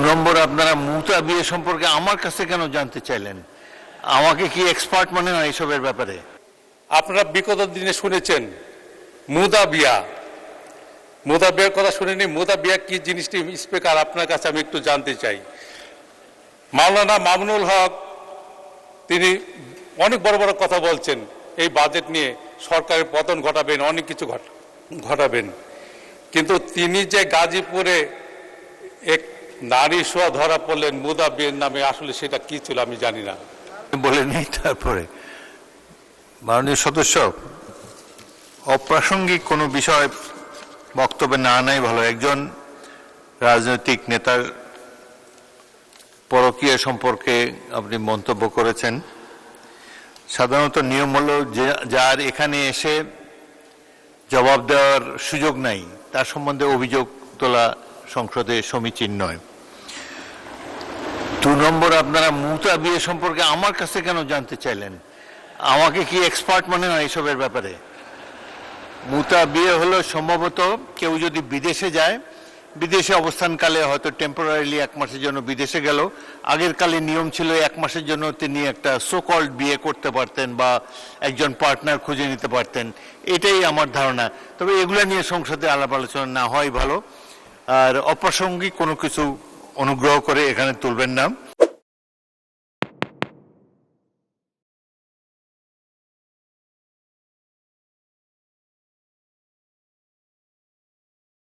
নম্বর, আপনারা মুতা বিয়ে সম্পর্কে আমার কাছে কেন জানতে চাইলেন? আমাকে কি এক্সপার্ট মনে হয় এসবের ব্যাপারে? আপনারা বিগত দিনে শুনেছেন মুদা বিয়া, মুদা বিয়ার কথা শুনেনি? মুদা বিয়া কি জিনিসটি স্পিকার আপনার কাছে আমি একটু জানতে চাই। মাওলানা মামুনুল হক তিনি অনেক বড় বড় কথা বলছেন এই বাজেট নিয়ে, সরকারের পতন ঘটাবেন, অনেক কিছু ঘটাবেন, কিন্তু তিনি যে গাজীপুরে এক নারী শোয়া ধরা পড়লেন মুদা বিয়ের নামে, আসলে সেটা কি ছিল আমি জানি না। বলে নেই। তারপরে মাননীয় সদস্য, অপ্রাসঙ্গিক কোনো বিষয় বক্তব্যে না নাই ভালো। একজন রাজনৈতিক নেতার পরকীয়া সম্পর্কে আপনি মন্তব্য করেছেন। সাধারণত নিয়ম হলো যার এখানে এসে জবাব দেওয়ার সুযোগ নাই তার সম্বন্ধে অভিযোগ তোলা সংসদে সমীচীন নয়। 2 নম্বর, আপনারা মুতা বিয়ে সম্পর্কে আমার কাছে কেন জানতে চাইলেন? আমাকে কি এক্সপার্ট মনে হয় এসবের ব্যাপারে? মুতা বিয়ে হলো সম্ভবত কেউ যদি বিদেশে যায়, বিদেশে অবস্থানকালে হয়তো টেম্পোরারিলি 1 মাসের জন্য বিদেশে গেল, আগের কালে নিয়ম ছিল 1 মাসের জন্য তিনি একটা সোকল্ড বিয়ে করতে পারতেন বা একজন পার্টনার খুঁজে নিতে পারতেন, এটাই আমার ধারণা। তবে এগুলো নিয়ে সংসদে আলাপ আলোচনা না হয় ভালো। আর অপ্রাসঙ্গিক কোনো কিছু অনুগ্রহ করে এখানে তুলবেন না।